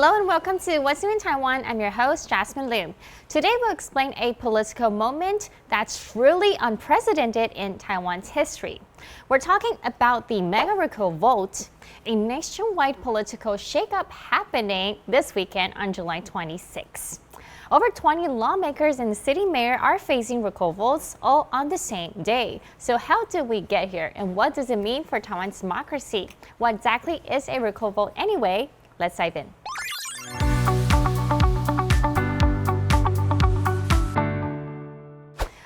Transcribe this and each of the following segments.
Hello and welcome to What's New in Taiwan. I'm your host, Jasmine Liu. Today we'll explain a political moment that's truly unprecedented in Taiwan's history. We're talking about the mega recall vote, a nationwide political shakeup happening this weekend on July 26. Over 20 lawmakers and the city mayor are facing recall votes all on the same day. So how did we get here and what does it mean for Taiwan's democracy? What exactly is a recall vote anyway? Let's dive in.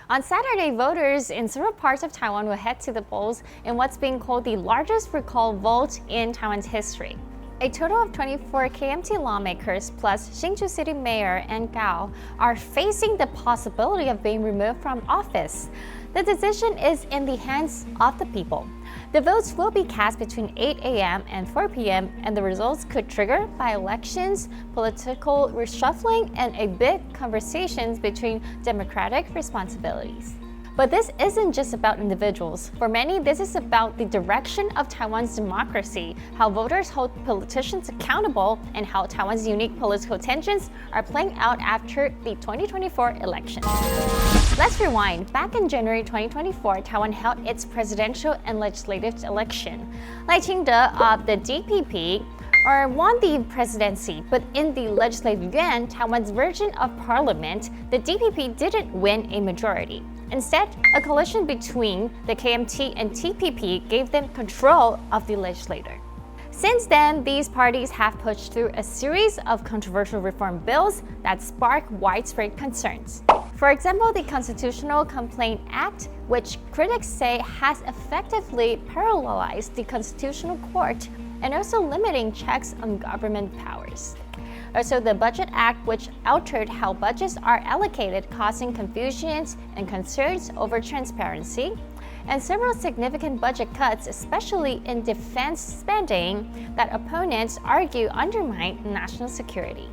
On Saturday, voters in several parts of Taiwan will head to the polls in what's being called the largest recall vote in Taiwan's history. A total of 24 KMT lawmakers plus Hsinchu City Mayor An Gao are facing the possibility of being removed from office. The decision is in the hands of the people. The votes will be cast between 8 a.m. and 4 p.m. and the results could trigger by-elections, political reshuffling, and a big conversations between democratic responsibilities. But this isn't just about individuals. For many, this is about the direction of Taiwan's democracy, how voters hold politicians accountable, and how Taiwan's unique political tensions are playing out after the 2024 election. Let's rewind. Back in January 2024, Taiwan held its presidential and legislative election. Lai Ching-te of the DPP won the presidency, but in the legislative yuan, Taiwan's version of parliament, the DPP didn't win a majority. Instead, a coalition between the KMT and TPP gave them control of the legislature. Since then, these parties have pushed through a series of controversial reform bills that spark widespread concerns. For example, the Constitutional Complaint Act, which critics say has effectively parallelized the Constitutional Court and also limiting checks on government powers. Also, the Budget Act, which altered how budgets are allocated, causing confusions and concerns over transparency, and several significant budget cuts, especially in defense spending, that opponents argue undermine national security.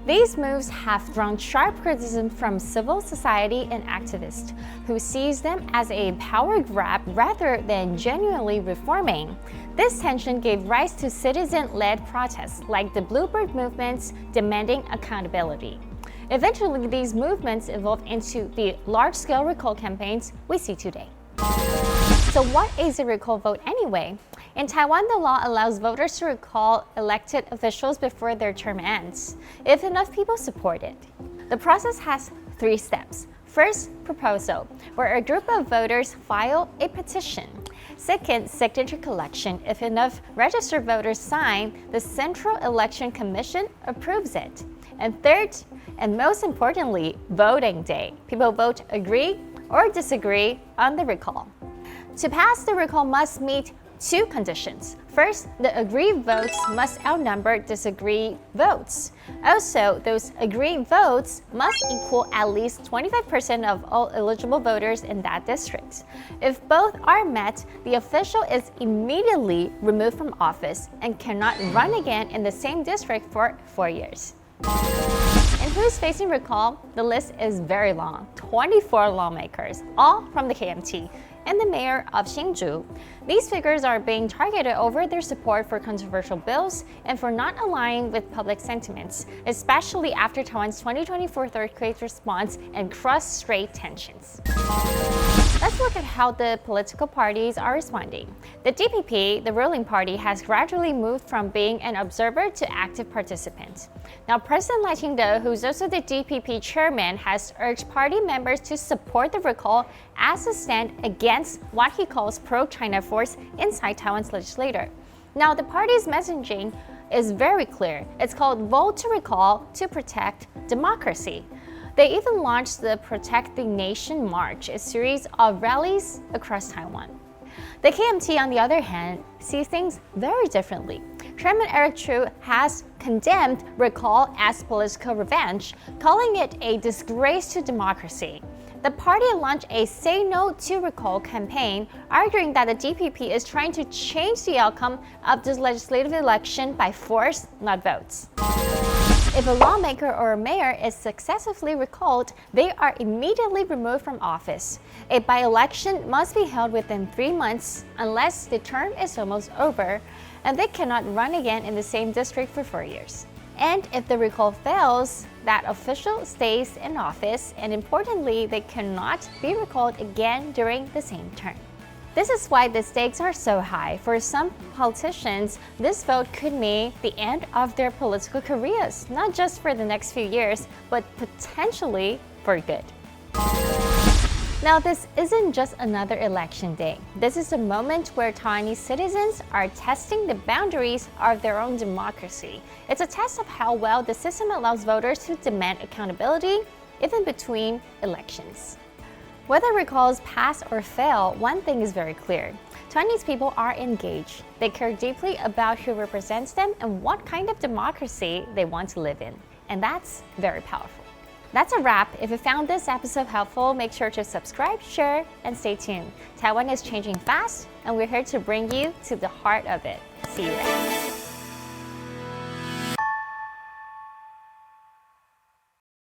These moves have drawn sharp criticism from civil society and activists, who sees them as a power grab rather than genuinely reforming. This tension gave rise to citizen-led protests like the Bluebird movements demanding accountability. Eventually, these movements evolved into the large-scale recall campaigns we see today. So what is a recall vote anyway? In Taiwan, the law allows voters to recall elected officials before their term ends, if enough people support it. The process has 3 steps. First, proposal, where a group of voters file a petition. Second, signature collection. If enough registered voters sign, the Central Election Commission approves it. And third, and most importantly, voting day. People vote agree or disagree on the recall. To pass, the recall must meet 2 conditions. First, the agree votes must outnumber disagree votes. Also, those agree votes must equal at least 25% of all eligible voters in that district. If both are met, the official is immediately removed from office and cannot run again in the same district for 4 years. And who's facing recall? The list is very long. 24 lawmakers, all from the KMT, and the mayor of Hsinchu. These figures are being targeted over their support for controversial bills and for not aligning with public sentiments, especially after Taiwan's 2024 earthquake response and cross-strait tensions. Let's look at how the political parties are responding. The DPP, the ruling party, has gradually moved from being an observer to active participant. Now, President Lai Ching-te, who's also the DPP chairman, has urged party members to support the recall as a stand against what he calls pro-China force inside Taiwan's legislature. Now, the party's messaging is very clear. It's called Vote to Recall to Protect Democracy. They even launched the Protect the Nation March, a series of rallies across Taiwan. The KMT, on the other hand, sees things very differently. Chairman Eric Chu has condemned recall as political revenge, calling it a disgrace to democracy. The party launched a Say No to Recall campaign, arguing that the DPP is trying to change the outcome of this legislative election by force, not votes. If a lawmaker or a mayor is successfully recalled, they are immediately removed from office. A by-election must be held within 3 months unless the term is almost over, and they cannot run again in the same district for 4 years. And if the recall fails, that official stays in office, and importantly, they cannot be recalled again during the same term. This is why the stakes are so high. For some politicians, this vote could mean the end of their political careers, not just for the next few years, but potentially for good. Now, this isn't just another election day. This is a moment where Taiwanese citizens are testing the boundaries of their own democracy. It's a test of how well the system allows voters to demand accountability, even between elections. Whether recalls pass or fail, one thing is very clear. Taiwanese people are engaged. They care deeply about who represents them and what kind of democracy they want to live in. And that's very powerful. That's a wrap. If you found this episode helpful, make sure to subscribe, share, and stay tuned. Taiwan is changing fast, and we're here to bring you to the heart of it. See you there.